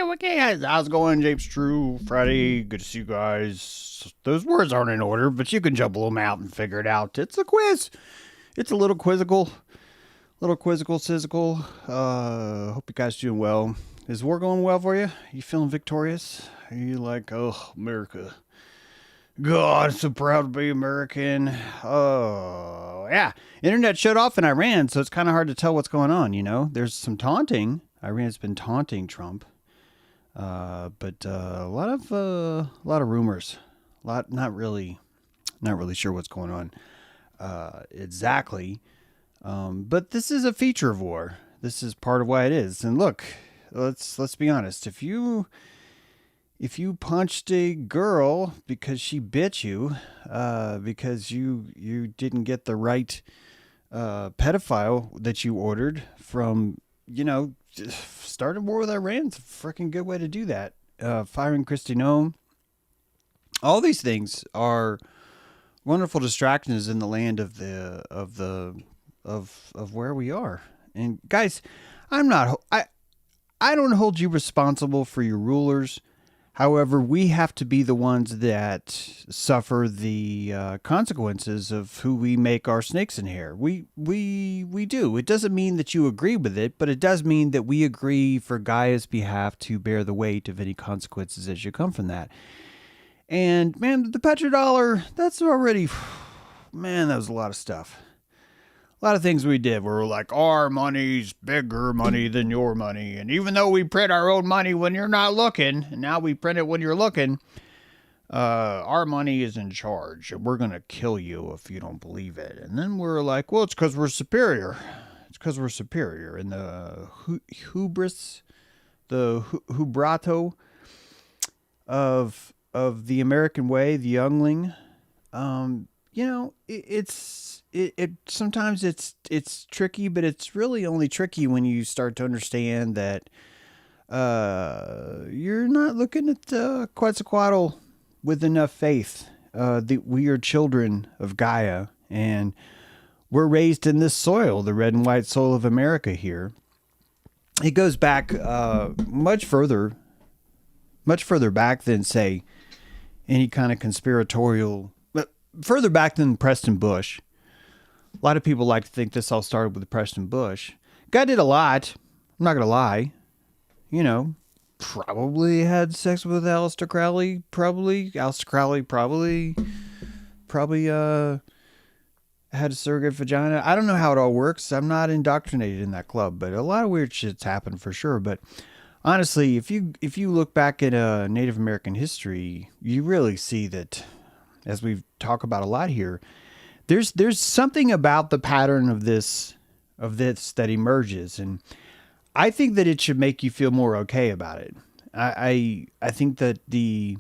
Wiki. How's it going, Japes True? Friday, good to see you guys. Those words aren't in order, but you can jumble them out and figure it out. It's a quiz. It's a little quizzical. Sizzical. Hope you guys doing well. Is war going well for you? You feeling victorious? Are you like, oh, America. God, so proud to be American. Oh, yeah. Internet shut off in Iran, so it's kind of hard to tell what's going on, you know? There's some taunting. Iran's been taunting Trump. But a lot of rumors. Not really sure what's going on exactly. But this is a feature of war. This is part of why it is. And look, let's be honest. If you punched a girl because she bit you, because you didn't get the right pedophile that you ordered from, starting war with Iran's a freaking good way to do that. Firing Kristi Noem. All these things are wonderful distractions in the land of where we are. And guys, I don't hold you responsible for your rulers, However, we have to be the ones that suffer the consequences of who we make our snakes in hair. We do. It doesn't mean that you agree with it, but it does mean that we agree for Gaia's behalf to bear the weight of any consequences as you come from that. And man, the petrodollar, that's already, man, that was a lot of stuff. A lot of things we did where we're like, our money's bigger money than your money. And even though we print our own money when you're not looking, and now we print it when you're looking, our money is in charge. And we're going to kill you if you don't believe it. And then we're like, well, it's because we're superior. It's because we're superior. And the hubris, the hubrato of the American way, the youngling, it sometimes it's tricky, but it's really only tricky when you start to understand that you're not looking at Quetzalcoatl with enough faith. We are children of Gaia, and we're raised in this soil, the red and white soil of America here. It goes back much further back than, say, any kind of conspiratorial, but further back than Preston Bush. A lot of people like to think this all started with Preston Bush. Guy did a lot. I'm not going to lie. Probably had sex with Aleister Crowley. Aleister Crowley probably had a surrogate vagina. I don't know how it all works. I'm not indoctrinated in that club, but a lot of weird shit's happened for sure. But honestly, if you look back at Native American history, you really see that, as we've talked about a lot here, there's something about the pattern of this that emerges, and I think that it should make you feel more okay about it. I think that the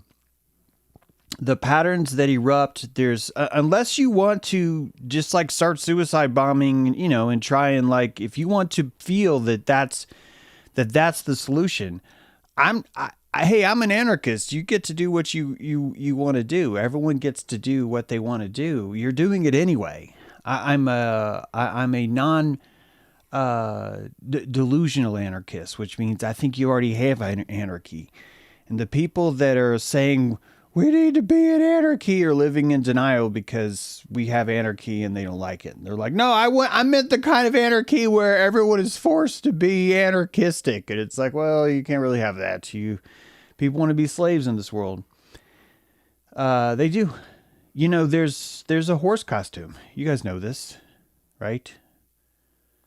patterns that erupt, there's unless you want to just like start suicide bombing, and try and like, if you want to feel that's the solution. Hey, I'm an anarchist. You get to do what you want to do. Everyone gets to do what they want to do. You're doing it anyway. I'm a non delusional anarchist, which means I think you already have anarchy. And the people that are saying we need to be in anarchy are living in denial because we have anarchy and they don't like it. And they're like, no, I meant the kind of anarchy where everyone is forced to be anarchistic. And it's like, well, you can't really have that. People want to be slaves in this world. They do. There's a horse costume. You guys know this, right?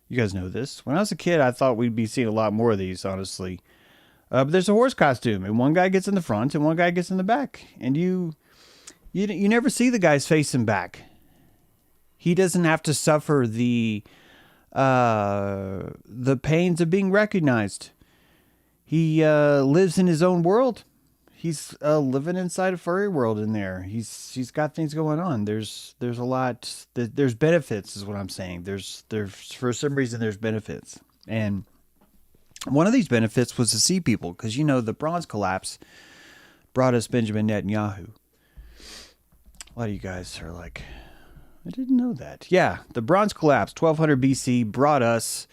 You guys know this. When I was a kid, I thought we'd be seeing a lot more of these, honestly. But there's a horse costume, and one guy gets in the front, and one guy gets in the back, and you never see the guy's face and back. He doesn't have to suffer the pains of being recognized. He lives in his own world. He's living inside a furry world in there. He's got things going on. There's a lot. There's benefits, is what I'm saying. There's for some reason there's benefits, and one of these benefits was to see people, because the bronze collapse brought us Benjamin Netanyahu. A lot of you guys are like, I didn't know that. Yeah, the bronze collapse, 1200 BC, brought us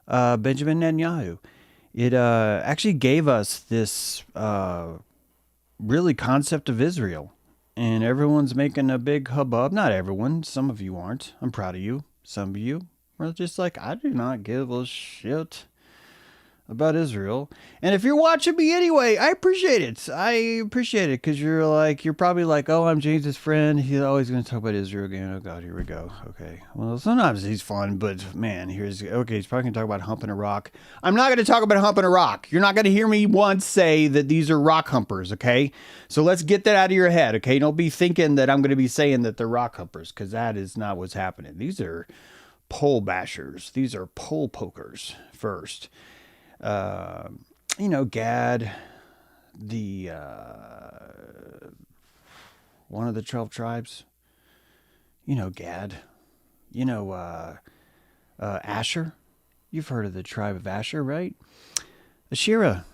Benjamin Netanyahu. It actually gave us this really concept of Israel. And everyone's making a big hubbub. Not everyone. Some of you aren't. I'm proud of you. Some of you are just like, I do not give a shit about Israel. And if you're watching me anyway, I appreciate it. Because you're probably like, oh, I'm James's friend. He's always going to talk about Israel again. Oh God, here we go. Okay. Well, sometimes he's fun, but man, he's probably going to talk about humping a rock. I'm not going to talk about humping a rock. You're not going to hear me once say that these are rock humpers. Okay. So let's get that out of your head. Okay. Don't be thinking that I'm going to be saying that they're rock humpers, because that is not what's happening. These are pole bashers. These are pole pokers first. Gad, the one of the 12 tribes. Gad. Asher. You've heard of the tribe of Asher, right? Asherah.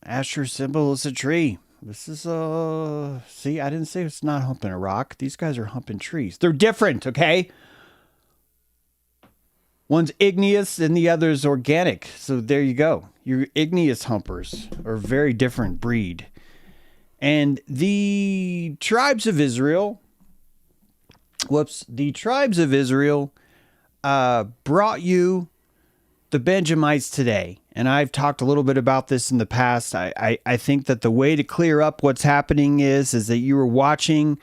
Asher's symbol is a tree. This is see, I didn't say it's not humping a rock. These guys are humping trees. They're different, okay? One's igneous and the other's organic. So there you go. Your igneous humpers are a very different breed. And the tribes of Israel, brought you the Benjamites today. And I've talked a little bit about this in the past. I think that the way to clear up what's happening is that you were watching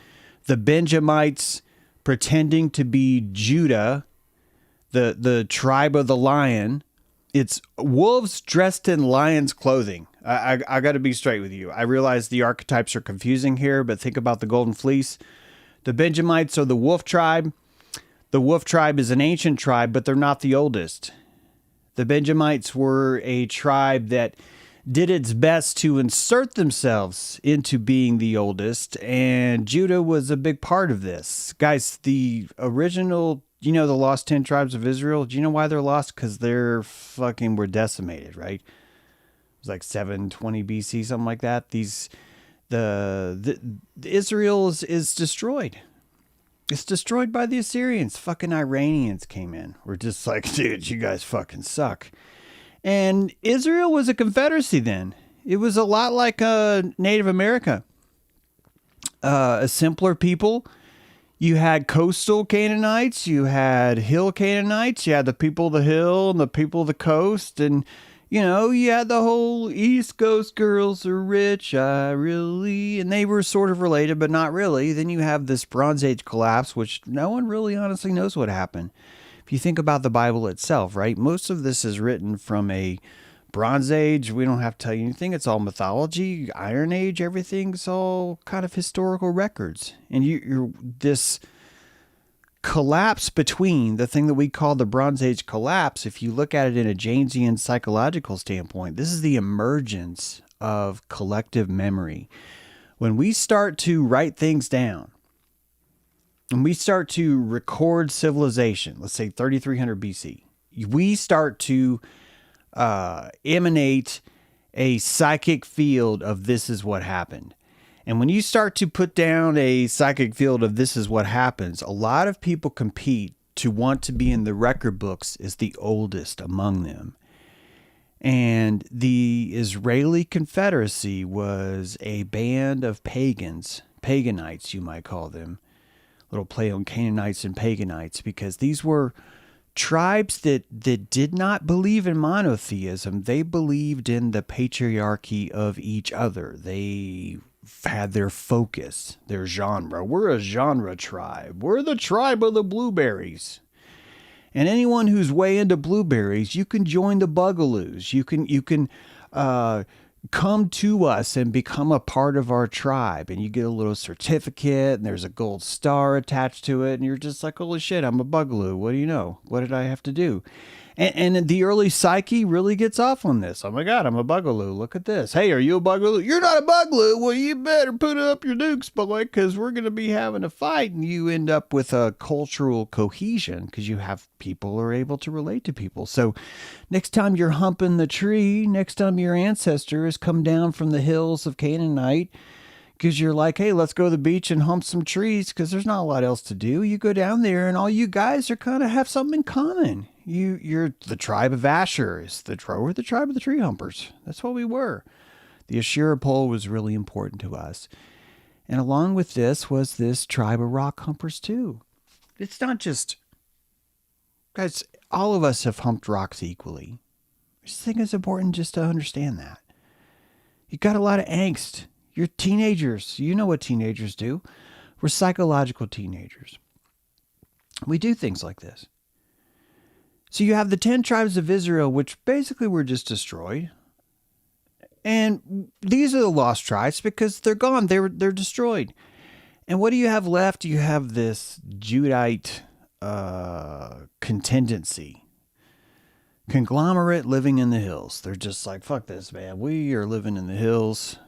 the Benjamites pretending to be Judah, the tribe of the lion. It's wolves dressed in lion's clothing. I got to be straight with you. I realize the archetypes are confusing here, but think about the golden fleece. The Benjamites are the wolf tribe. The wolf tribe is an ancient tribe, but they're not the oldest. The Benjamites were a tribe that did its best to insert themselves into being the oldest, and Judah was a big part of this. Guys, the original, the lost 10 tribes of Israel, do you know why they're lost? Because they're fucking were decimated, right? It was like 720 BC, something like that. The Israel is destroyed. It's destroyed by the Assyrians. Fucking Iranians came in. We're just like, dude, you guys fucking suck. And Israel was a confederacy then. It was a lot like Native America. A simpler people. You had coastal Canaanites. You had hill Canaanites. You had the people of the hill and the people of the coast. And, you had the whole East Coast girls are rich, and they were sort of related, but not really. Then you have this Bronze Age collapse, which no one really honestly knows what happened. If you think about the Bible itself, right? Most of this is written from a Bronze Age. We don't have to tell you anything. It's all mythology. Iron Age, everything's all kind of historical records. And you're this collapse between the thing that we call the Bronze Age collapse, if you look at it in a Janesian psychological standpoint, this is the emergence of collective memory. When we start to write things down, and we start to record civilization, let's say 3300 BC, we start to emanate a psychic field of this is what happened. And when you start to put down a psychic field of this is what happens, a lot of people compete to want to be in the record books as the oldest among them. And the Israeli Confederacy was a band of pagans, paganites you might call them, little play on Canaanites and paganites, because these were tribes that did not believe in monotheism. They believed in the patriarchy of each other. They had their focus, their genre. We're a genre tribe. We're the tribe of the blueberries. And anyone who's way into blueberries, you can join the Bugaloos. You can come to us and become a part of our tribe. And you get a little certificate, and there's a gold star attached to it. And you're just like, holy shit, I'm a Bugaloo. What do you know? What did I have to do? And the early psyche really gets off on this. Oh my God, I'm a Bugaloo. Look at this. Hey, are you a Bugaloo? You're not a Bugaloo. Well, you better put up your dukes, boy, because we're going to be having a fight. And you end up with a cultural cohesion because you have people who are able to relate to people. So next time you're humping the tree, next time your ancestor has come down from the hills of Canaanite, because you're like, hey, let's go to the beach and hump some trees because there's not a lot else to do. You go down there and all you guys are kind of have something in common. You're the tribe of Asher. We're the tribe of the tree humpers. That's what we were. The Asherah pole was really important to us. And along with this was this tribe of rock humpers too. It's not just, guys, all of us have humped rocks equally. I just think it's important just to understand that. You got a lot of angst. You're teenagers. You know what teenagers do. We're psychological teenagers. We do things like this. So you have the 10 tribes of Israel, which basically were just destroyed. And these are the lost tribes because they're gone. They're destroyed. And what do you have left? You have this Judite contingency. Conglomerate living in the hills. They're just like, fuck this, man. We are living in the hills.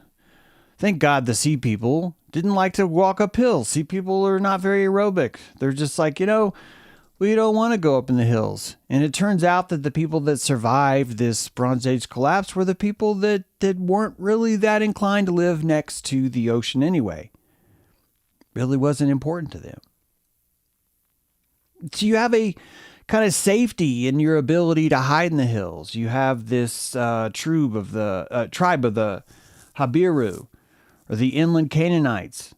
Thank God the sea people didn't like to walk up hills. Sea people are not very aerobic. They're just like, we don't want to go up in the hills. And it turns out that the people that survived this Bronze Age collapse were the people that weren't really that inclined to live next to the ocean anyway. Really wasn't important to them. So you have a kind of safety in your ability to hide in the hills. You have this tribe of the Habiru, or the inland Canaanites.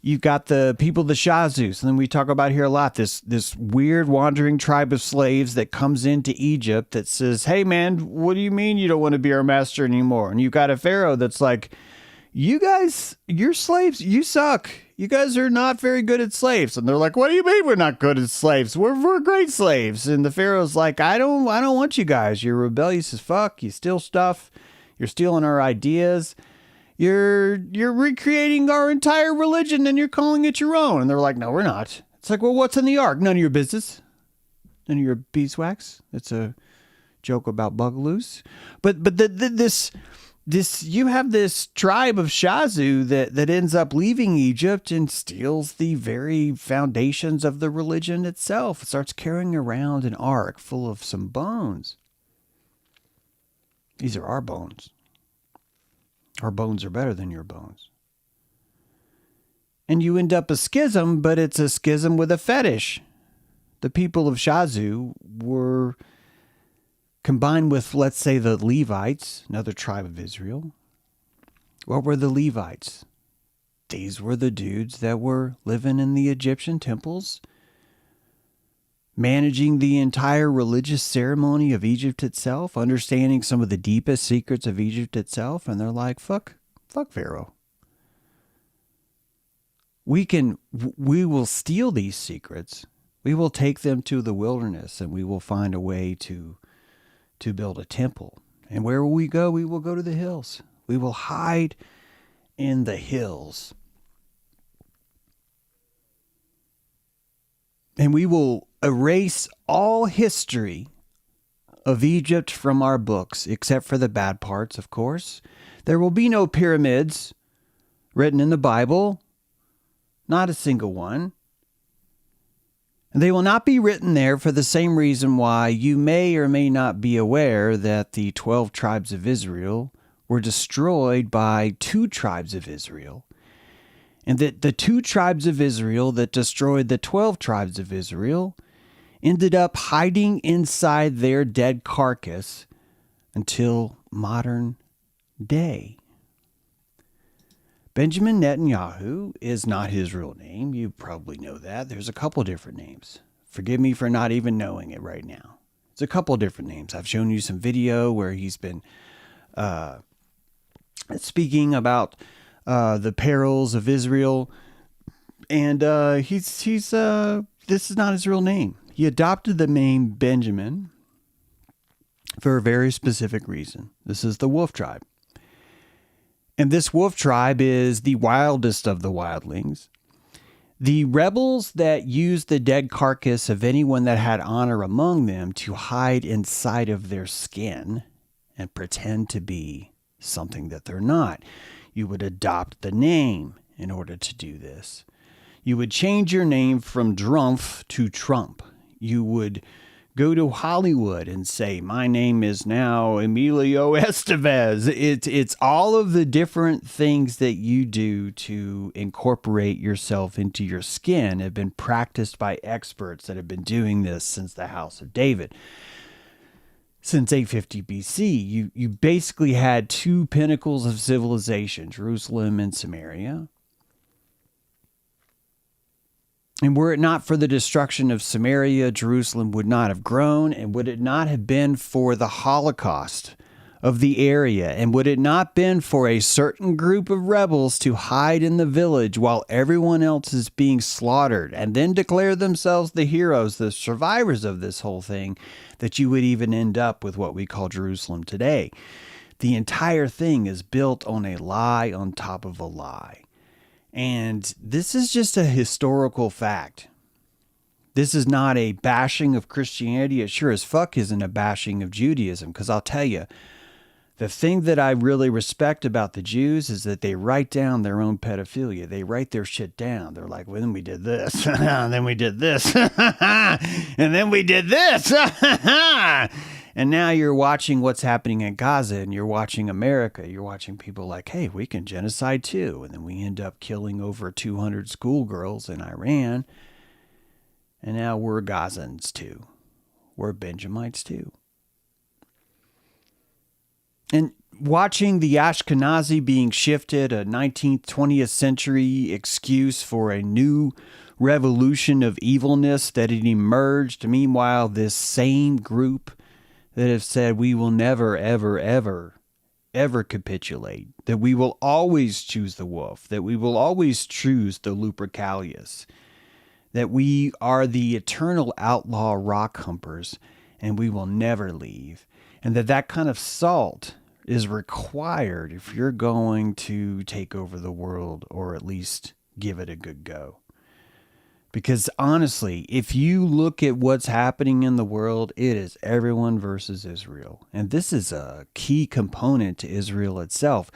You've got the people of the Shazus, and then we talk about here a lot, this weird wandering tribe of slaves that comes into Egypt that says, hey man, what do you mean you don't want to be our master anymore? And you've got a Pharaoh that's like, you guys, you're slaves, you suck. You guys are not very good at slaves. And they're like, what do you mean we're not good at slaves? We're great slaves. And the Pharaoh's like, I don't want you guys. You're rebellious as fuck. You steal stuff. You're stealing our ideas. You're recreating our entire religion and you're calling it your own. And they're like, no, we're not. It's like, well, what's in the ark? None of your business. None of your beeswax. It's a joke about bugaloos. But this you have this tribe of Shazu that ends up leaving Egypt and steals the very foundations of the religion itself. It starts carrying around an ark full of some bones. These are our bones. Our bones are better than your bones. And you end up a schism, but it's a schism with a fetish. The people of Shazu were combined with, let's say, the Levites, another tribe of Israel. What were the Levites? These were the dudes that were living in the Egyptian temples, managing the entire religious ceremony of Egypt itself, understanding some of the deepest secrets of Egypt itself, and they're like, fuck Pharaoh. We will steal these secrets. We will take them to the wilderness, and we will find a way to build a temple. And where will we go? We will go to the hills. We will hide in the hills. And we will erase all history of Egypt from our books, except for the bad parts, of course. There will be no pyramids written in the Bible. Not a single one. They will not be written there for the same reason why you may or may not be aware that the 12 tribes of Israel were destroyed by 2 tribes of Israel. And that the 2 tribes of Israel that destroyed the 12 tribes of Israel ended up hiding inside their dead carcass until modern day. Benjamin Netanyahu is not his real name. You probably know that. There's a couple different names. Forgive me for not even knowing it right now. It's a couple different names. I've shown you some video where he's been speaking about the perils of Israel, and this is not his real name. He adopted the name Benjamin for a very specific reason. This is the wolf tribe. And this wolf tribe is the wildest of the wildlings. The rebels that used the dead carcass of anyone that had honor among them to hide inside of their skin and pretend to be something that they're not. You would adopt the name in order to do this. You would change your name from Drumpf to Trump. You would go to Hollywood and say, my name is now Emilio Estevez. It's all of the different things that you do to incorporate yourself into your skin have been practiced by experts that have been doing this since the House of David. Since 850 BC, you basically had 2 pinnacles of civilization, Jerusalem and Samaria. And were it not for the destruction of Samaria, Jerusalem would not have grown, and would it not have been for the Holocaust of the area, and would it not been for a certain group of rebels to hide in the village while everyone else is being slaughtered, and then declare themselves the heroes, the survivors of this whole thing, that you would even end up with what we call Jerusalem today. The entire thing is built on a lie on top of a lie. And this is just a historical fact. This is not a bashing of Christianity. It sure as fuck isn't a bashing of Judaism. Because I'll tell you, the thing that I really respect about the Jews is that they write down their own pedophilia. They write their shit down. They're like, well, then we did this. And then we did this. And then we did this. And now you're watching what's happening in Gaza, and you're watching America. You're watching people like, hey, we can genocide too. And then we end up killing over 200 schoolgirls in Iran. And now we're Gazans too. We're Benjamites too. And watching the Ashkenazi being shifted, a 19th, 20th century excuse for a new revolution of evilness that had emerged. Meanwhile, this same group that have said we will never, ever, ever, ever capitulate, that we will always choose the wolf, that we will always choose the Lupercalius, that we are the eternal outlaw rock humpers and we will never leave, and that kind of salt is required if you're going to take over the world, or at least give it a good go. Because honestly, if you look at what's happening in the world, it is everyone versus Israel. And this is a key component to Israel itself.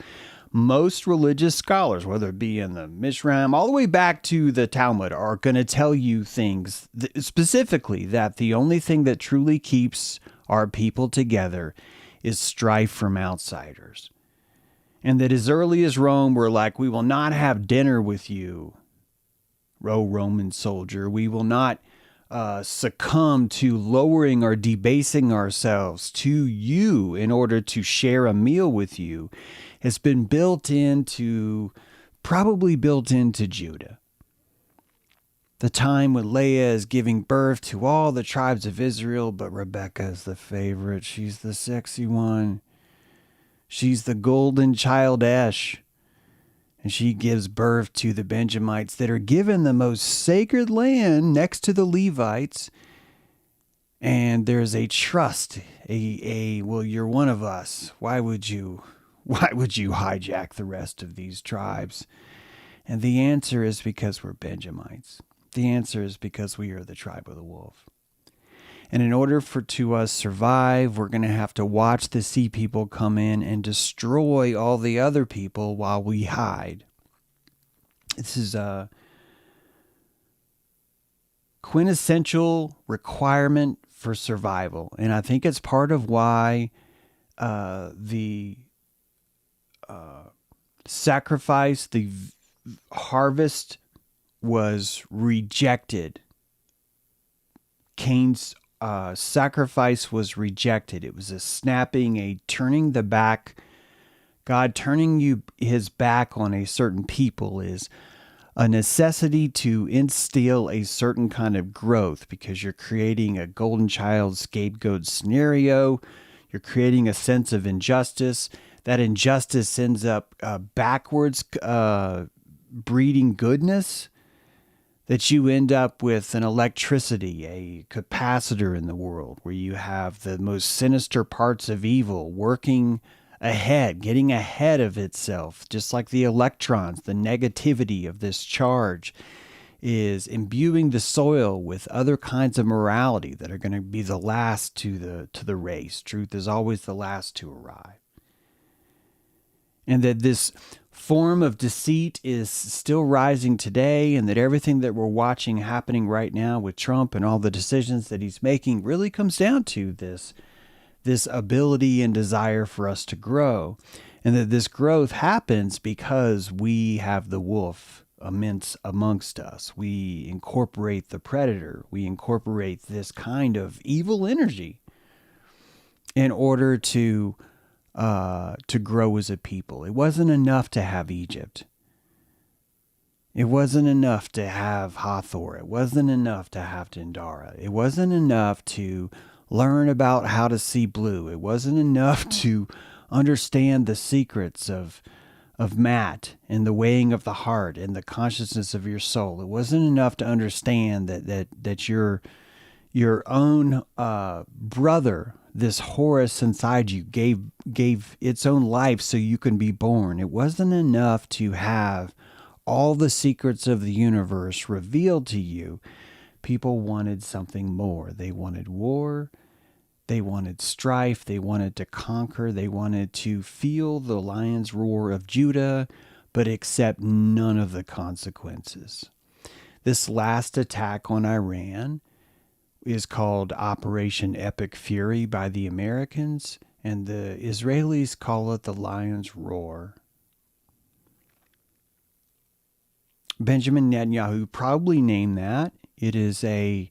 Most religious scholars, whether it be in the Mishram, all the way back to the Talmud, are going to tell you things, specifically that the only thing that truly keeps our people together is strife from outsiders. And that as early as Rome were like, we will not have dinner with you, O Roman soldier. We will not succumb to lowering or debasing ourselves to you in order to share a meal with you, has been probably built into Judah. The time when Leah is giving birth to all the tribes of Israel, but Rebecca is the favorite. She's the sexy one. She's the golden childesh. And she gives birth to the Benjamites that are given the most sacred land next to the Levites. And there's a trust, well, you're one of us. Why would you hijack the rest of these tribes? And the answer is because we're Benjamites. The answer is because we are the tribe of the wolf. And in order to us survive, we're going to have to watch the sea people come in and destroy all the other people while we hide. This is a quintessential requirement for survival. And I think it's part of why the sacrifice, the harvest was rejected. Cain's sacrifice was rejected. It was a snapping, a turning the back. God turning his back on a certain people is a necessity to instill a certain kind of growth, because you're creating a golden child scapegoat scenario. You're creating a sense of injustice. That injustice ends up backwards breeding goodness, that you end up with an electricity, a capacitor in the world where you have the most sinister parts of evil working ahead, getting ahead of itself, just like the electrons. The negativity of this charge is imbuing the soil with other kinds of morality that are going to be the last to the race. Truth is always the last to arrive. And that this form of deceit is still rising today, and that everything that we're watching happening right now with Trump and all the decisions that he's making really comes down to this ability and desire for us to grow. And that this growth happens because we have the wolf amongst us. We incorporate the predator. We incorporate this kind of evil energy in order to grow as a people. It wasn't enough to have Egypt. It wasn't enough to have Hathor. It wasn't enough to have Dendara. It wasn't enough to learn about how to see blue. It wasn't enough to understand the secrets of Maat and the weighing of the heart and the consciousness of your soul. It wasn't enough to understand that your own brother, this Horus inside you, gave its own life so you can be born. It wasn't enough to have all the secrets of the universe revealed to you. People wanted something more. They wanted war. They wanted strife. They wanted to conquer. They wanted to feel the lion's roar of Judah, but accept none of the consequences. This last attack on Iran is called Operation Epic Fury by the Americans, and the Israelis call it the Lion's Roar. Benjamin Netanyahu probably named that. It is a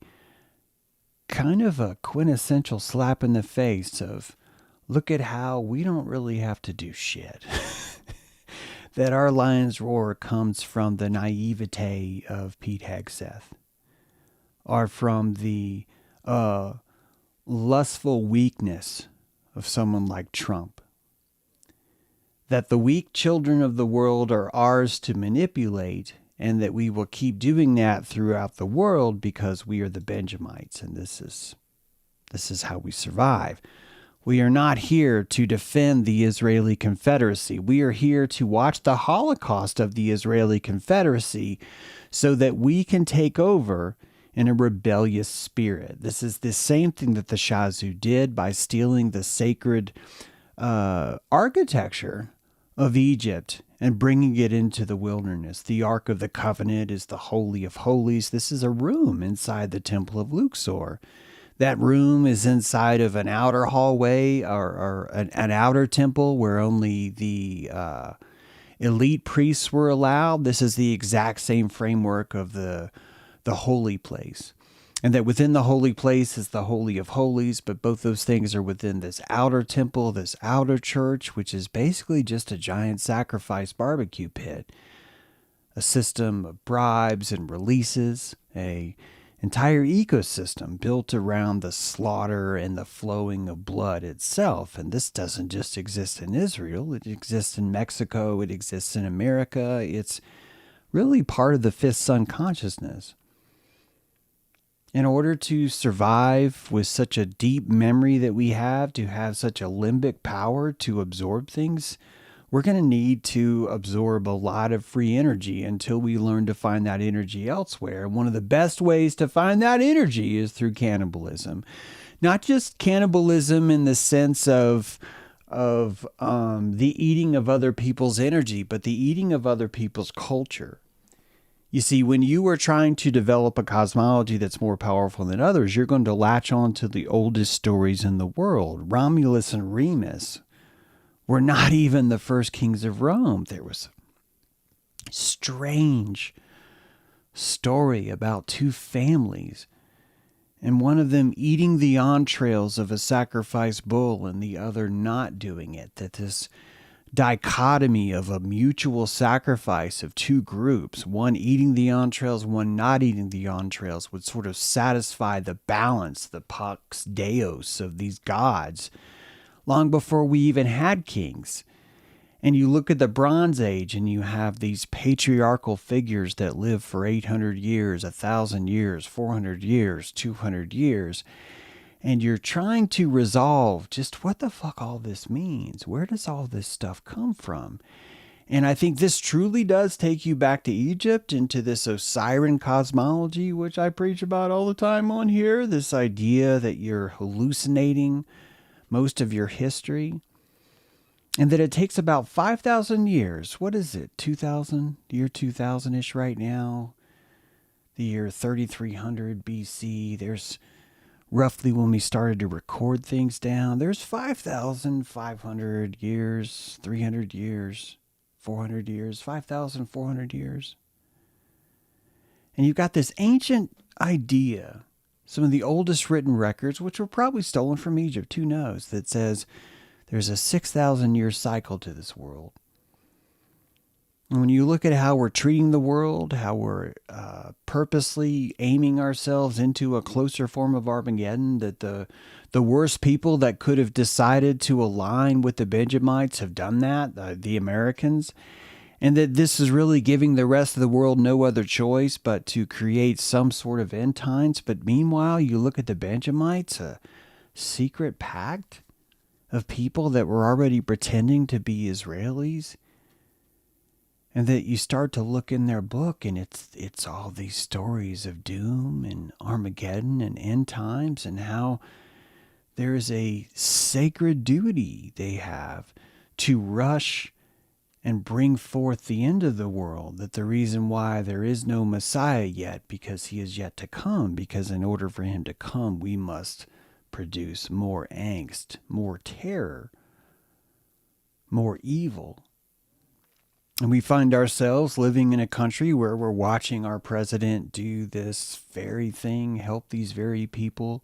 kind of a quintessential slap in the face of look at how we don't really have to do shit. That our lion's roar comes from the naivete of Pete Hegseth, or from the lustful weakness of someone like Trump. That the weak children of the world are ours to manipulate, and that we will keep doing that throughout the world because we are the Benjamites, and this is how we survive. We are not here to defend the Israeli Confederacy. We are here to watch the Holocaust of the Israeli Confederacy so that we can take over in a rebellious spirit. This is the same thing that the Shazu did by stealing the sacred architecture of Egypt and bringing it into the wilderness. The Ark of the Covenant is the Holy of Holies. This is a room inside the Temple of Luxor. That room is inside of an outer hallway or an outer temple where only the elite priests were allowed. This is the exact same framework of the holy place. And that within the holy place is the Holy of Holies, but both those things are within this outer temple, this outer church, which is basically just a giant sacrifice barbecue pit. A system of bribes and releases, a entire ecosystem built around the slaughter and the flowing of blood itself. And this doesn't just exist in Israel. It exists in Mexico. It exists in America. It's really part of the fifth sun consciousness. In order to survive with such a deep memory that we have, to have such a limbic power to absorb things, we're going to need to absorb a lot of free energy until we learn to find that energy elsewhere. And one of the best ways to find that energy is through cannibalism. Not just cannibalism in the sense of the eating of other people's energy, but the eating of other people's culture. You see, when you are trying to develop a cosmology that's more powerful than others, you're going to latch on to the oldest stories in the world. Romulus and Remus were not even the first kings of Rome. There was a strange story about two families, and one of them eating the entrails of a sacrificed bull and the other not doing it. That this dichotomy of a mutual sacrifice of two groups, one eating the entrails, one not eating the entrails, would sort of satisfy the balance, the pax deus of these gods, long before we even had kings. And you look at the Bronze Age and you have these patriarchal figures that live for 800 years, 1,000 years, 400 years, 200 years. And you're trying to resolve just what the fuck all this means. Where does all this stuff come from? And I think this truly does take you back to Egypt, into this Osiris cosmology, which I preach about all the time on here. This idea that you're hallucinating most of your history, and that it takes about 5,000 years. What is it? 2000? Year 2000-ish right now. The year 3300 BC. There's roughly when we started to record things down. There's 5,500 years, 300 years, 400 years, 5,400 years. And you've got this ancient idea, some of the oldest written records, which were probably stolen from Egypt, who knows, that says there's a 6,000-year cycle to this world. And when you look at how we're treating the world, how we're purposely aiming ourselves into a closer form of Armageddon, that the worst people that could have decided to align with the Benjamites have done that, the Americans, and that this is really giving the rest of the world no other choice but to create some sort of end times. But meanwhile, you look at the Benjamites, a secret pact of people that were already pretending to be Israelis. And that you start to look in their book, and it's all these stories of doom and Armageddon and end times, and how there is a sacred duty they have to rush and bring forth the end of the world. That the reason why there is no Messiah yet, because he is yet to come, because in order for him to come, we must produce more angst, more terror, more evil. And we find ourselves living in a country where we're watching our president do this very thing, help these very people.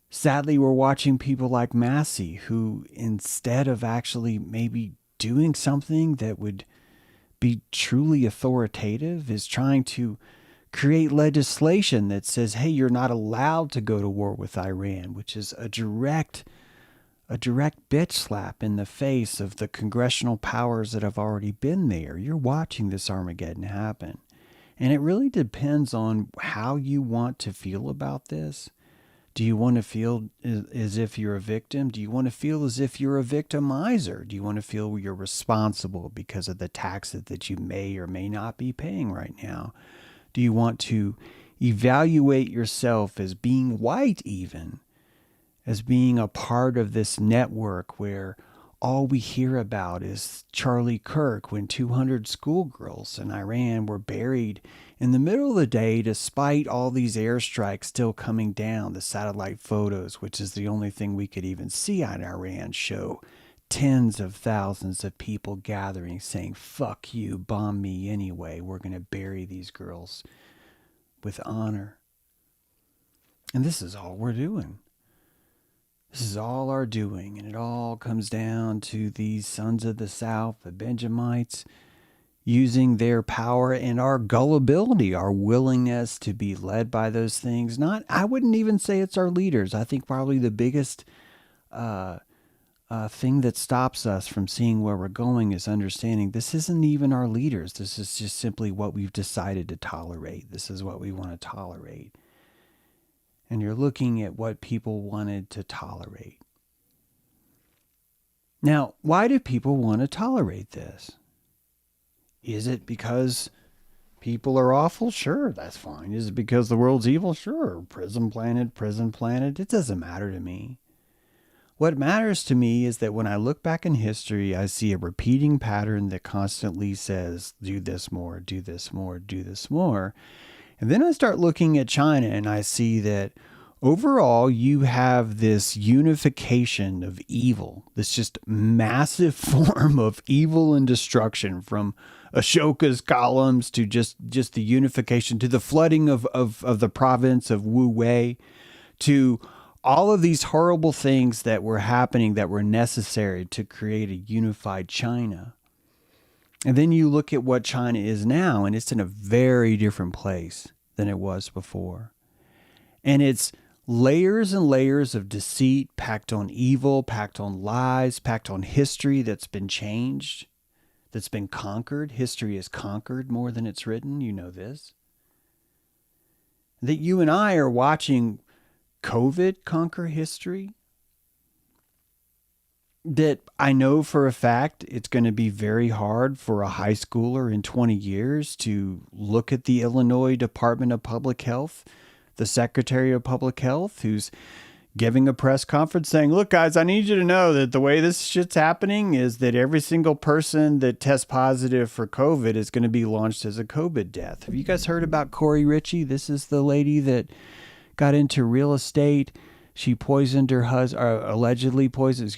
Sadly, we're watching people like Massey, who instead of actually maybe doing something that would be truly authoritative, is trying to create legislation that says, hey, you're not allowed to go to war with Iran, which is a direct bitch slap in the face of the congressional powers that have already been there. You're watching this Armageddon happen. And it really depends on how you want to feel about this. Do you want to feel as if you're a victim? Do you want to feel as if you're a victimizer? Do you want to feel you're responsible because of the taxes that you may or may not be paying right now? Do you want to evaluate yourself as being white even? As being a part of this network where all we hear about is Charlie Kirk when 200 schoolgirls in Iran were buried in the middle of the day despite all these airstrikes still coming down. The satellite photos, which is the only thing we could even see on Iran, show tens of thousands of people gathering saying, fuck you, bomb me anyway. We're going to bury these girls with honor. And this is all we're doing. This is all our doing, and it all comes down to these sons of the South, the Benjamites, using their power and our gullibility, our willingness to be led by those things. I wouldn't even say it's our leaders. I think probably the biggest thing that stops us from seeing where we're going is understanding this isn't even our leaders. This is just simply what we've decided to tolerate. This is what we want to tolerate. And you're looking at what people wanted to tolerate. Now, why do people want to tolerate this? Is it because people are awful? Sure, that's fine. Is it because the world's evil? Sure. Prison planet. It doesn't matter to me. What matters to me is that when I look back in history, I see a repeating pattern that constantly says, do this more, do this more, do this more. And then I start looking at China and I see that overall you have this unification of evil, this just massive form of evil and destruction, from Ashoka's columns to just the unification, to the flooding of the province of Wu Wei, to all of these horrible things that were happening that were necessary to create a unified China. And then you look at what China is now, and it's in a very different place than it was before. And it's layers and layers of deceit packed on evil, packed on lies, packed on history that's been changed, that's been conquered. History is conquered more than it's written. You know this. That you and I are watching COVID conquer history. That I know for a fact it's going to be very hard for a high schooler in 20 years to look at the Illinois Department of Public Health, the Secretary of Public Health, who's giving a press conference saying, look, guys, I need you to know that the way this shit's happening is that every single person that tests positive for COVID is going to be launched as a COVID death. Have you guys heard about Corey Ritchie? This is the lady that got into real estate. She poisoned her husband, allegedly poisoned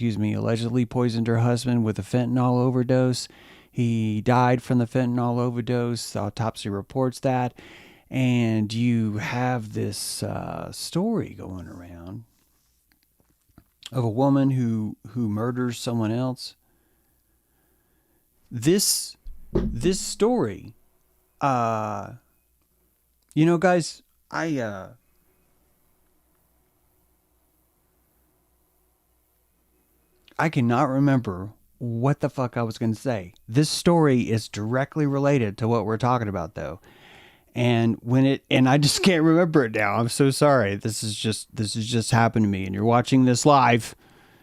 her husband with a fentanyl overdose. He died from the fentanyl overdose. The autopsy reports that. And you have this story going around of a woman who murders someone else. This story, guys, I cannot remember what the fuck I was going to say. This story is directly related to what we're talking about, though. And I just can't remember it now. I'm so sorry. This has just happened to me, and you're watching this live.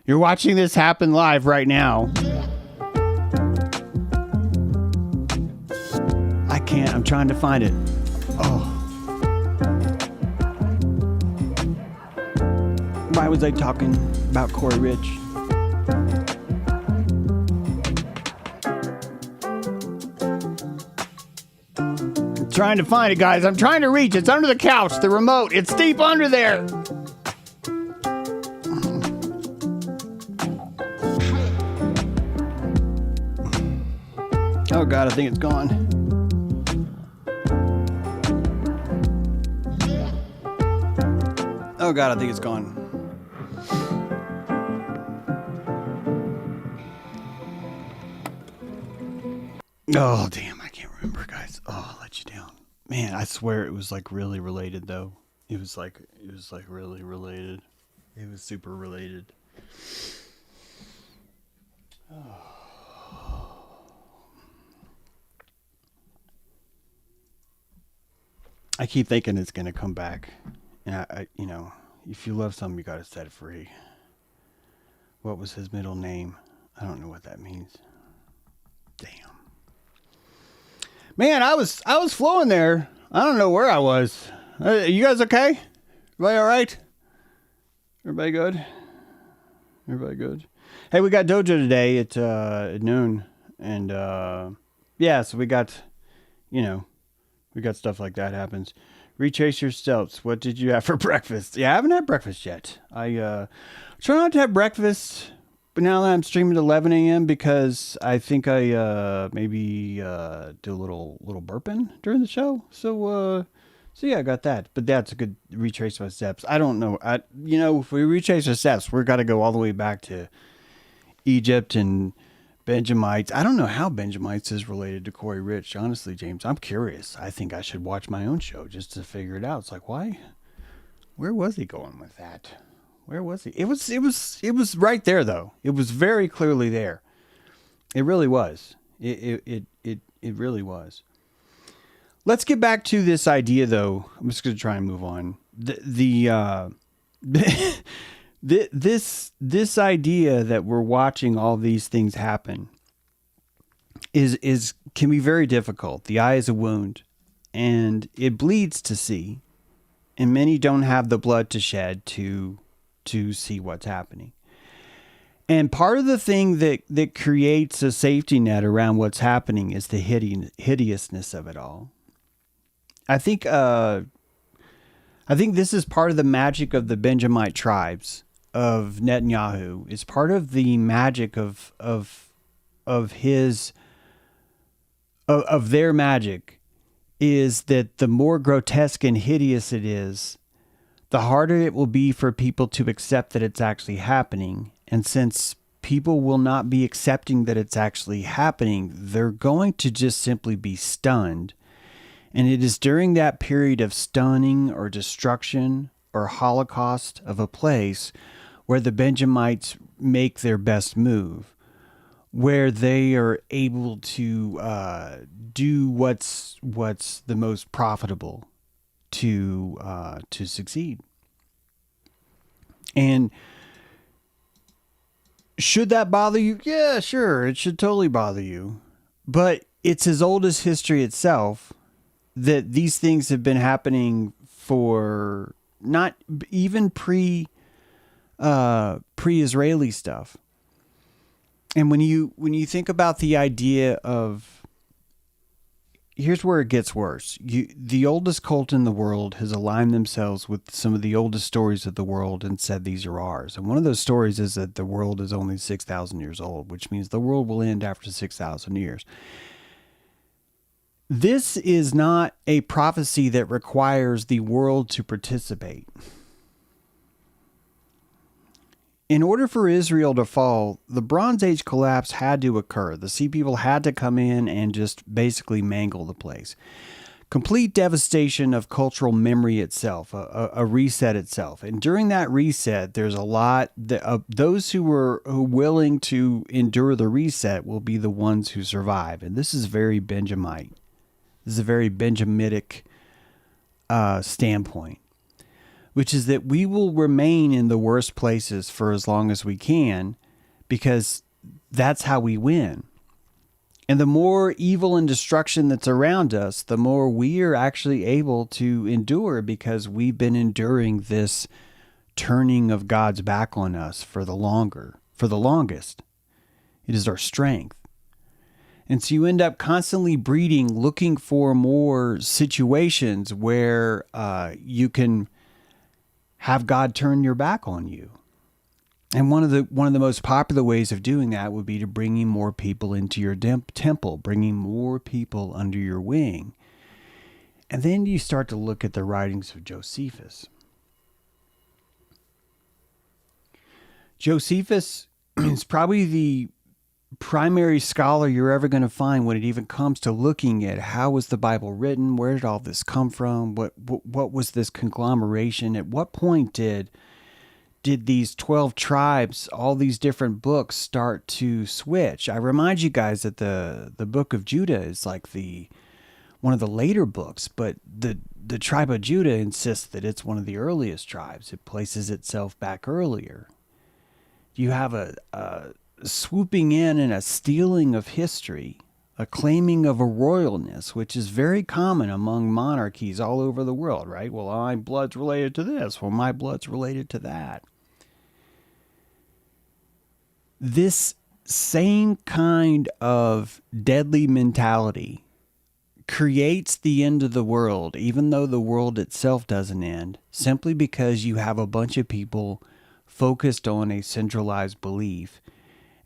You're watching this happen live right now. I can't. I'm trying to find it. Oh. Why was I talking about Corey Rich? Trying to find it, guys. I'm trying to reach. It's under the couch, the remote. It's deep under there. Oh God, I think it's gone. Oh God, I think it's gone. Oh, damn, I can't remember, guys. Oh, I let you down. Man, I swear it was like really related though. It was like really related. It was super related. I keep thinking it's gonna come back. And if you love something, you gotta set it free. What was his middle name? I don't know what that means. Damn. Man, I was flowing there. I don't know where I was. You guys okay? Everybody all right? Everybody good? Everybody good? Hey, we got dojo today at noon, and yeah, so you know, we got stuff like that happens. Retrace your steps. What did you have for breakfast? Yeah, I haven't had breakfast yet. I try not to have breakfast, but now that I'm streaming at 11 a.m. because I think I maybe do a little burping during the show. So yeah, I got that. But that's a good retrace my steps. I don't know. If we retrace our steps, we're got to go all the way back to Egypt and Benjamites. I don't know how Benjamites is related to Corey Rich. Honestly, James, I'm curious. I think I should watch my own show just to figure it out. It's like, why? Where was he going with that? Where was he? It was right there though. It was very clearly there. It really was. It really was. Let's get back to this idea, though. I'm just going to try and move on. This idea that we're watching all these things happen is can be very difficult. The eye is a wound, and it bleeds to see, and many don't have the blood to shed to see what's happening. And part of the thing that creates a safety net around what's happening is the hideousness of it all. I think this is part of the magic of the Benjamite tribes of Netanyahu. It's part of the magic of their magic is that the more grotesque and hideous it is, the harder it will be for people to accept that it's actually happening. And since people will not be accepting that it's actually happening, they're going to just simply be stunned. And it is during that period of stunning or destruction or holocaust of a place where the Benjamites make their best move, where they are able to do what's the most profitable to succeed. And should that bother you? Yeah, sure, it should totally bother you. But it's as old as history itself that these things have been happening for not even pre-Israeli stuff. And when you think about the idea of, here's where it gets worse. The oldest cult in the world has aligned themselves with some of the oldest stories of the world and said these are ours. And one of those stories is that the world is only 6,000 years old, which means the world will end after 6,000 years. This is not a prophecy that requires the world to participate. In order for Israel to fall, the Bronze Age collapse had to occur. The Sea People had to come in and just basically mangle the place. Complete devastation of cultural memory itself, a reset itself. And during that reset, there's a lot that those who were willing to endure the reset will be the ones who survive. And this is very Benjamite. This is a very Benjamitic standpoint, which is that we will remain in the worst places for as long as we can because that's how we win. And the more evil and destruction that's around us, the more we are actually able to endure because we've been enduring this turning of God's back on us for the longest. It is our strength. And so you end up constantly breeding, looking for more situations where you can have God turn your back on you. And one of the most popular ways of doing that would be to bringing more people into your temple, bringing more people under your wing. And then you start to look at the writings of Josephus. Josephus is probably primary scholar you're ever going to find when it even comes to looking at how was the Bible written, where did all this come from, what was this conglomeration, at what point did these 12 tribes, all these different books start to switch. I remind you guys that the book of Judah is like one of the later books, but the tribe of Judah insists that it's one of the earliest tribes. It places itself back earlier. You have a swooping in and a stealing of history, a claiming of a royalness, which is very common among monarchies all over the world, right? Well, my blood's related to this. Well, my blood's related to that. This same kind of deadly mentality creates the end of the world, even though the world itself doesn't end, simply because you have a bunch of people focused on a centralized belief.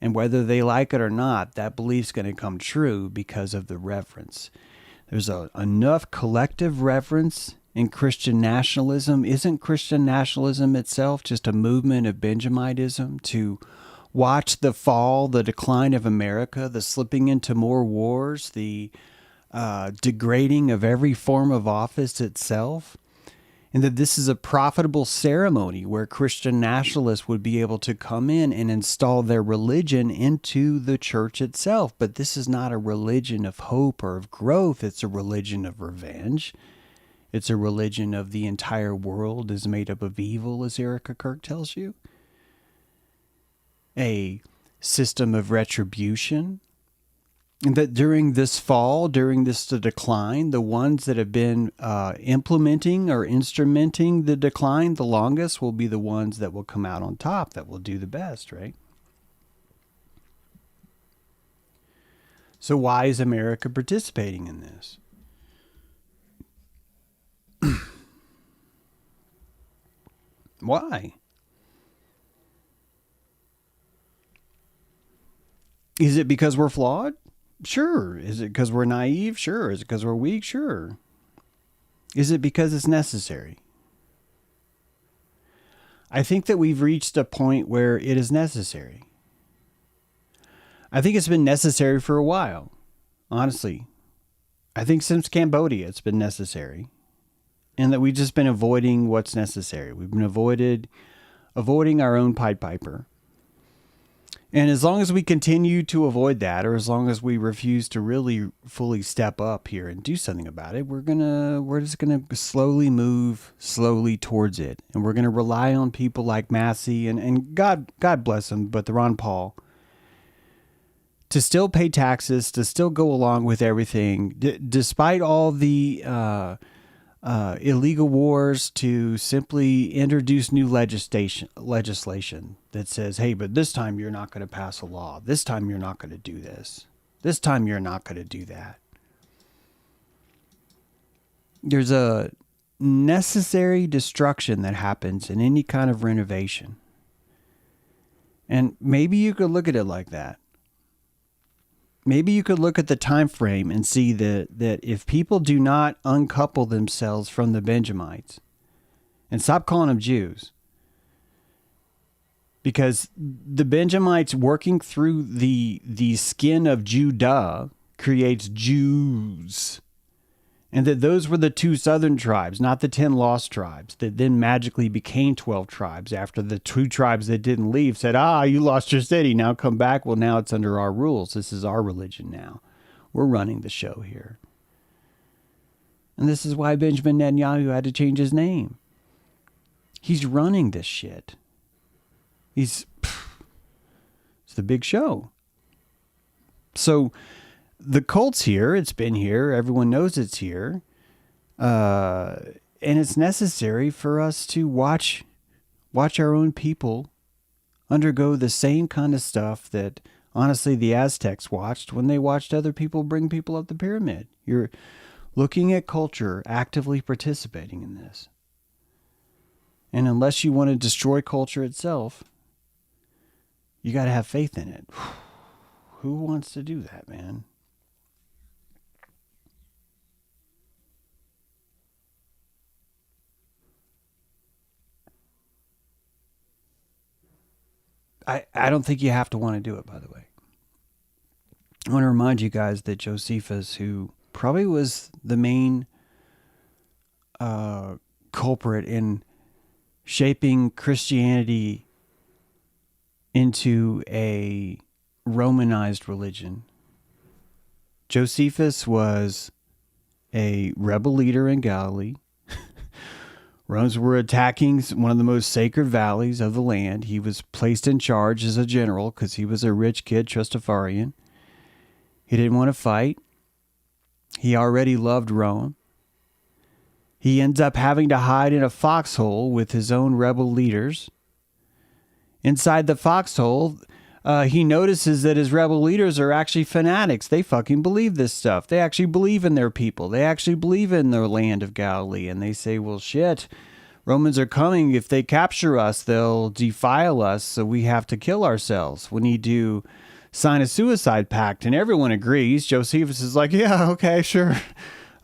And whether they like it or not, that belief's going to come true because of the reverence. There's enough collective reverence in Christian nationalism. Isn't Christian nationalism itself just a movement of benjamitism to watch the fall, the decline of America, the slipping into more wars, the degrading of every form of office itself? And that this is a profitable ceremony where Christian nationalists would be able to come in and install their religion into the church itself. But this is not a religion of hope or of growth. It's a religion of revenge. It's a religion of the entire world is made up of evil, as Erica Kirk tells you. A system of retribution. And that during this fall, during this decline, the ones that have been implementing or instrumenting the decline the longest will be the ones that will come out on top, that will do the best, right? So why is America participating in this? Why? Is it because we're flawed? Sure. Is it because we're naive? Sure. Is it because we're weak? Sure. Is it because it's necessary? I think that we've reached a point where it is necessary. I think it's been necessary for a while, honestly. I think since Cambodia it's been necessary. And that we've just been avoiding what's necessary. We've been avoiding our own Pied Piper. And as long as we continue to avoid that, or as long as we refuse to really fully step up here and do something about it, we're just gonna slowly move towards it. And we're gonna rely on people like Massey and God bless him, but the Ron Paul, to still pay taxes, to still go along with everything, despite all the illegal wars, to simply introduce new legislation that says, hey, but this time you're not going to pass a law. This time you're not going to do this. This time you're not going to do that. There's a necessary destruction that happens in any kind of renovation. And maybe you could look at it like that. Maybe you could look at the time frame and see that if people do not uncouple themselves from the Benjamites and stop calling them Jews, because the Benjamites working through the skin of Judah creates Jews, and that those were the 2 southern tribes, not the 10 lost tribes, that then magically became 12 tribes after the 2 tribes that didn't leave said, you lost your city, now come back. Well, now it's under our rules. This is our religion now. We're running the show here. And this is why Benjamin Netanyahu had to change his name. He's running this shit. It's the big show. So the cult's here. It's been here. Everyone knows it's here. And it's necessary for us to watch our own people undergo the same kind of stuff that, honestly, the Aztecs watched when they watched other people bring people up the pyramid. You're looking at culture, actively participating in this. And unless you want to destroy culture itself, you got to have faith in it. Who wants to do that, man? I don't think you have to want to do it, by the way. I want to remind you guys that Josephus, who probably was the main culprit in shaping Christianity into a Romanized religion. Josephus was a rebel leader in Galilee. Romans were attacking one of the most sacred valleys of the land. He was placed in charge as a general because he was a rich kid, Trustafarian. He didn't want to fight. He already loved Rome. He ends up having to hide in a foxhole with his own rebel leaders. Inside the foxhole, he notices that his rebel leaders are actually fanatics. They fucking believe this stuff. They actually believe in their people. They actually believe in their land of Galilee. And they say, well, shit, Romans are coming. If they capture us, they'll defile us. So we have to kill ourselves. We need to sign a suicide pact. And everyone agrees. Josephus is like, yeah, okay, sure.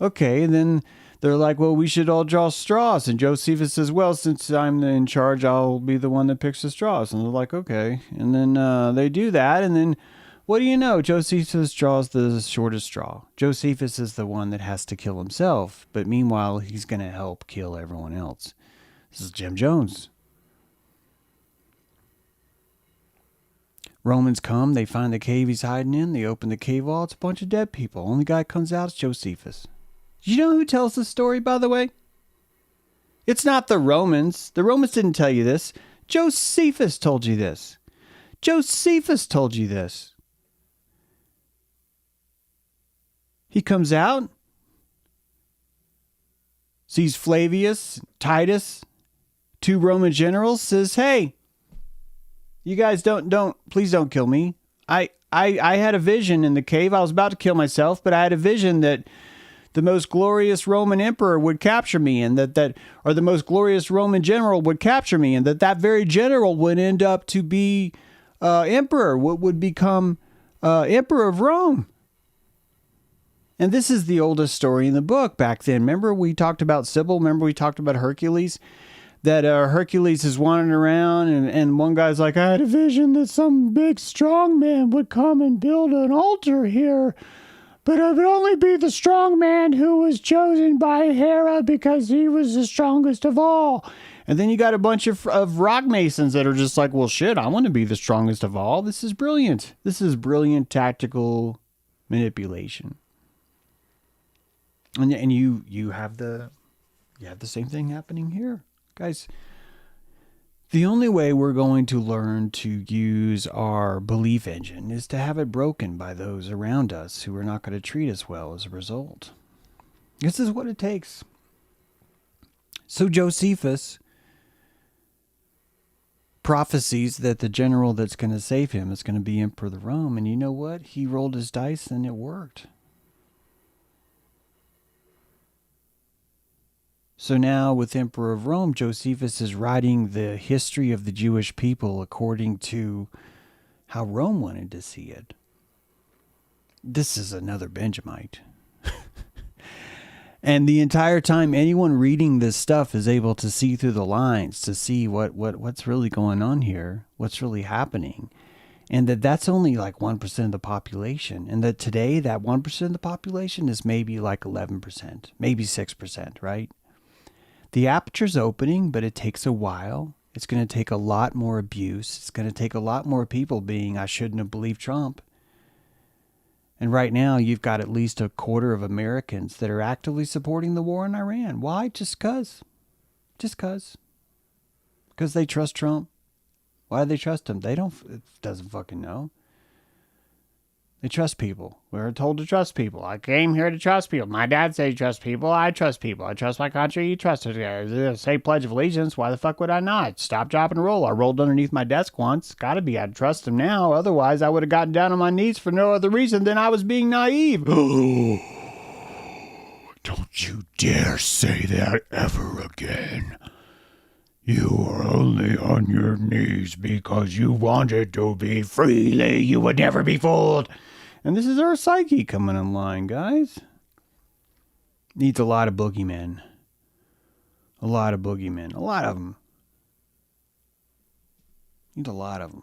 Okay, and then they're like, well, we should all draw straws. And Josephus says, well, since I'm in charge, I'll be the one that picks the straws. And they're like, okay. And then they do that. And then what do you know? Josephus draws the shortest straw. Josephus is the one that has to kill himself. But meanwhile, he's going to help kill everyone else. This is Jim Jones. Romans come. They find the cave he's hiding in. They open the cave wall. It's a bunch of dead people. Only guy comes out is Josephus. You know who tells the story, by the way? It's not the Romans. The Romans didn't tell you this. Josephus told you this. Josephus told you this. He comes out, sees Flavius, Titus, two Roman generals, says, hey, you guys please don't kill me. I had a vision in the cave. I was about to kill myself, but I had a vision that the most glorious Roman emperor would capture me, and or the most glorious Roman general would capture me, and that very general would end up to be emperor, would become emperor of Rome. And this is the oldest story in the book back then. Remember we talked about Sybil? Remember we talked about Hercules? That Hercules is wandering around, and one guy's like, I had a vision that some big strong man would come and build an altar here. But it would only be the strong man who was chosen by Hera because he was the strongest of all. And then you got a bunch of rock masons that are just like, well, shit, I want to be the strongest of all. This is brilliant. This is brilliant tactical manipulation. And you have the same thing happening here. Guys, the only way we're going to learn to use our belief engine is to have it broken by those around us who are not going to treat us well as a result. This is what it takes. So Josephus prophesies that the general that's going to save him is going to be emperor of Rome. And you know what? He rolled his dice and it worked. So now with Emperor of Rome, Josephus is writing the history of the Jewish people according to how Rome wanted to see it. This is another Benjamite. And the entire time, anyone reading this stuff is able to see through the lines, to see what's really going on here, what's really happening. And that's only like 1% of the population. And that today, that 1% of the population is maybe like 11%, maybe 6%, right? The aperture's opening, but it takes a while. It's going to take a lot more abuse. It's going to take a lot more people being, I shouldn't have believed Trump. And right now, you've got at least a quarter of Americans that are actively supporting the war in Iran. Why? Just because. Just because. Because they trust Trump. Why do they trust him? It doesn't fucking know. They trust people. We're told to trust people. I came here to trust people. My dad said he trusts people. I trust people. I trust my country. You trust it. Say Pledge of Allegiance. Why the fuck would I not? Stop, drop, and roll. I rolled underneath my desk once. Gotta be. I'd trust him now. Otherwise, I would have gotten down on my knees for no other reason than I was being naive. Don't you dare say that ever again. You are only on your knees because you wanted to be freely. You would never be fooled. And this is our psyche coming online, guys. Needs a lot of boogeymen. A lot of boogeymen. A lot of them. Needs a lot of them.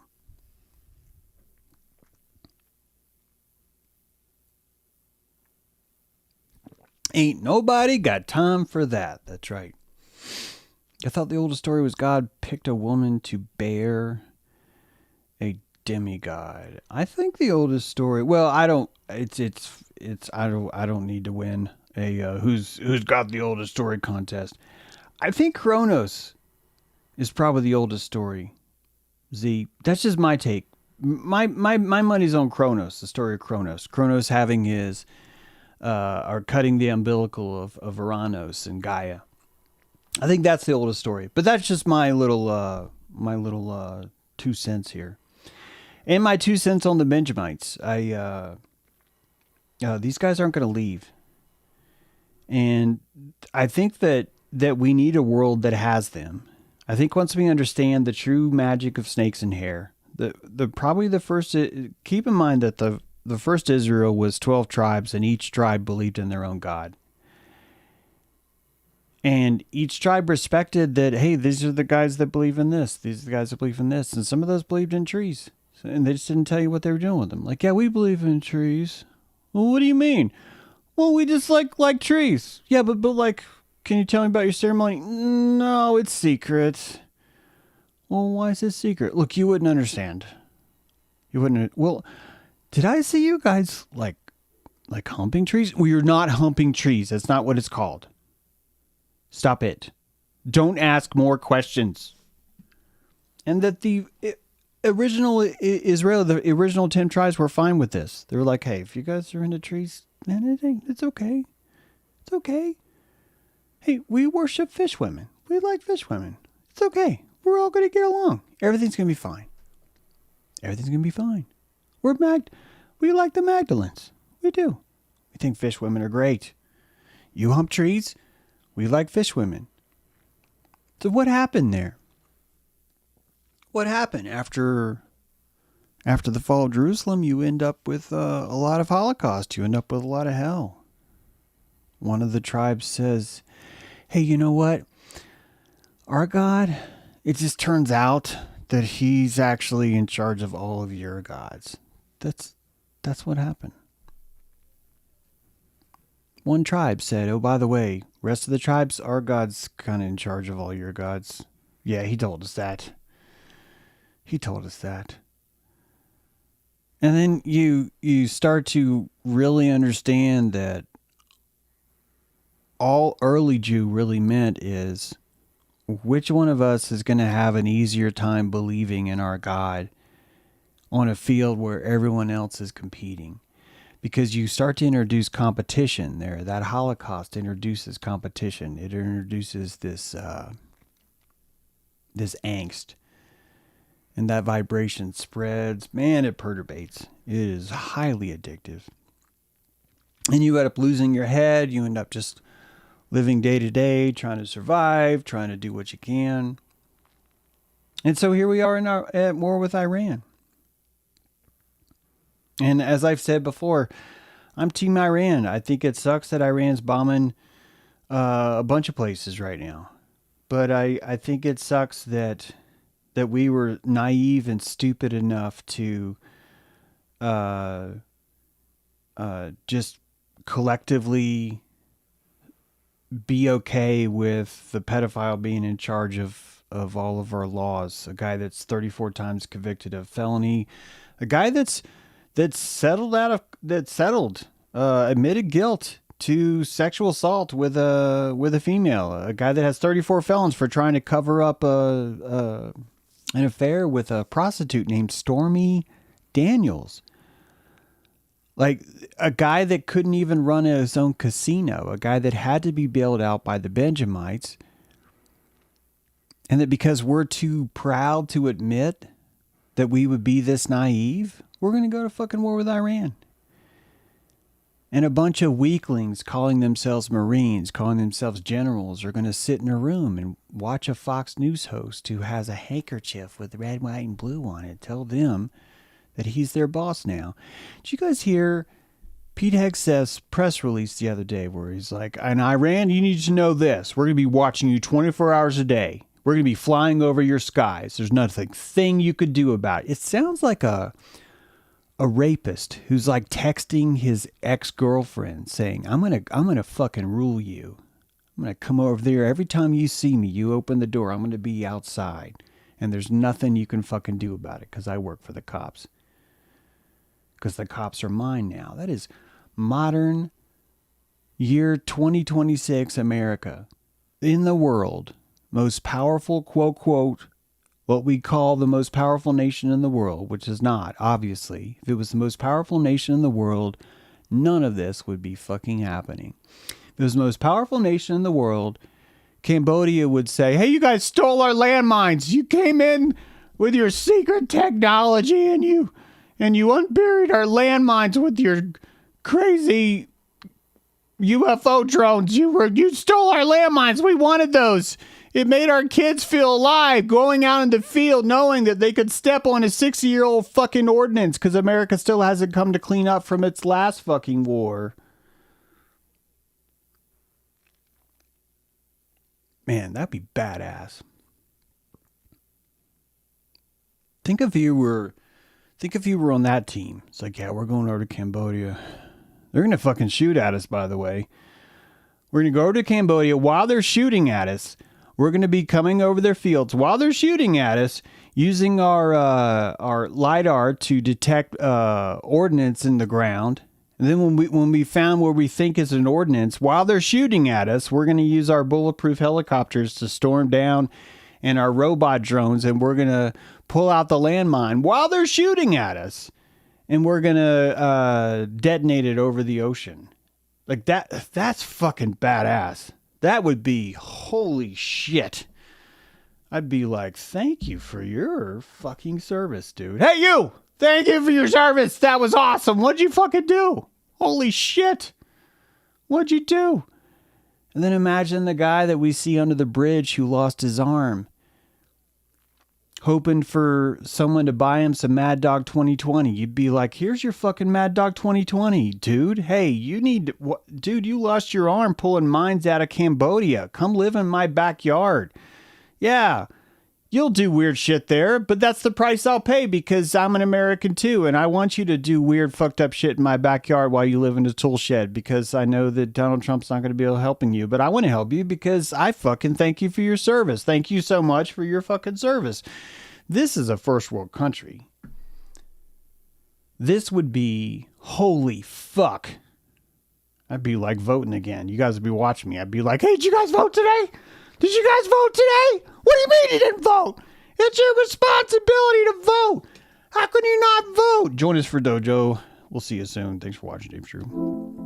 Ain't nobody got time for that. That's right. I thought the oldest story was God picked a woman to bear a demigod. I think the oldest story. Well, I don't. I don't need to win a who's got the oldest story contest. I think Kronos is probably the oldest story. That's just my take. My money's on Kronos. The story of Kronos. Kronos having his are cutting the umbilical of Uranus and Gaia. I think that's the oldest story, but that's just my little 2 cents here, and my 2 cents on the Benjamites. These guys aren't going to leave, and I think that we need a world that has them. I think once we understand the true magic of snakes and hair, probably the first. Keep in mind that the first Israel was 12 tribes, and each tribe believed in their own God. And each tribe respected that, hey, these are the guys that believe in this. These are the guys that believe in this. And some of those believed in trees. And they just didn't tell you what they were doing with them. Like, yeah, we believe in trees. Well, what do you mean? Well, we just like trees. Yeah, but like, can you tell me about your ceremony? No, it's secret. Well, why is it secret? Look, you wouldn't understand. You wouldn't. Well, did I see you guys like humping trees? Well, you're not humping trees. That's not what it's called. Stop it. Don't ask more questions. And that the original Israel, the original 10 tribes were fine with this. They were like, hey, if you guys are into trees, man, it's okay. It's okay. Hey, we worship fish women. We like fish women. It's okay. We're all going to get along. Everything's going to be fine. Everything's going to be fine. We like the Magdalens. We do. We think fish women are great. You hump trees? We like fish women. So what happened there? What happened after the fall of Jerusalem? You end up with a lot of Holocaust. You end up with a lot of hell. One of the tribes says, hey, you know what? Our God, it just turns out that he's actually in charge of all of your gods. That's what happened. One tribe said, oh, by the way, rest of the tribes, our God's kind of in charge of all your gods. Yeah, he told us that. He told us that. And then you start to really understand that all early Jew really meant is, which one of us is going to have an easier time believing in our God on a field where everyone else is competing? Because you start to introduce competition there. That Holocaust introduces competition. It introduces this angst. And that vibration spreads. Man, it perturbates. It is highly addictive. And you end up losing your head. You end up just living day to day, trying to survive, trying to do what you can. And so here we are at war with Iran. And as I've said before, I'm Team Iran. I think it sucks that Iran's bombing a bunch of places right now. But I think it sucks that we were naive and stupid enough to just collectively be okay with the pedophile being in charge of all of our laws. A guy that's 34 times convicted of felony. A guy that's admitted guilt to sexual assault with a female. A guy that has 34 felons for trying to cover up an affair with a prostitute named Stormy Daniels. Like a guy that couldn't even run his own casino. A guy that had to be bailed out by the Benjamites. And that because we're too proud to admit that we would be this naive, we're going to go to fucking war with Iran. And a bunch of weaklings calling themselves Marines, calling themselves generals, are going to sit in a room and watch a Fox News host who has a handkerchief with red, white, and blue on it tell that he's their boss now. Did you guys hear Pete Hegseth's press release the other day where he's like, in Iran, you need to know this. We're going to be watching you 24 hours a day. We're going to be flying over your skies. There's nothing you could do about it. It sounds like a a rapist who's like texting his ex-girlfriend saying, I'm gonna fucking rule you. I'm gonna come over there. Every time you see me, you open the door. I'm gonna be outside. And there's nothing you can fucking do about it because I work for the cops. Because the cops are mine now. That is modern year 2026 America. In the world, most powerful, quote, quote, what we call the most powerful nation in the world, which is not, obviously. If it was the most powerful nation in the world, none of this would be fucking happening. If it was the most powerful nation in the world, Cambodia would say, hey, you guys stole our landmines. You came in with your secret technology and you unburied our landmines with your crazy UFO drones. You stole our landmines. We wanted those. It made our kids feel alive going out in the field knowing that they could step on a 60-year-old fucking ordinance because America still hasn't come to clean up from its last fucking war. Man, that'd be badass. Think if you were on that team. It's like, yeah, we're going over to Cambodia. They're going to fucking shoot at us, by the way. We're going to go over to Cambodia while they're shooting at us. We're going to be coming over their fields while they're shooting at us, using our LiDAR to detect ordnance in the ground. And then when we found where we think is an ordnance, while they're shooting at us, we're going to use our bulletproof helicopters to storm down and our robot drones, and we're going to pull out the landmine while they're shooting at us. And we're going to detonate it over the ocean. Like that's fucking badass. That would be holy shit. I'd be like, thank you for your fucking service, dude. Hey, you! Thank you for your service. That was awesome. What'd you fucking do? Holy shit. What'd you do? And then imagine the guy that we see under the bridge who lost his arm, hoping for someone to buy him some Mad Dog 2020. You'd be like, here's your fucking Mad Dog 2020, dude. Hey, dude, you lost your arm pulling mines out of Cambodia. Come live in my backyard. Yeah, you'll do weird shit there, but that's the price I'll pay because I'm an American too, and I want you to do weird, fucked up shit in my backyard while you live in a tool shed because I know that Donald Trump's not going to be able to helping you, but I want to help you because I fucking thank you for your service. Thank you so much for your fucking service. This is a first world country. This would be, holy fuck. I'd be like voting again. You guys would be watching me. I'd be like, hey, did you guys vote today? Did you guys vote today? What do you mean you didn't vote? It's your responsibility to vote. How can you not vote? Join us for Dojo. We'll see you soon. Thanks for watching, Dave True.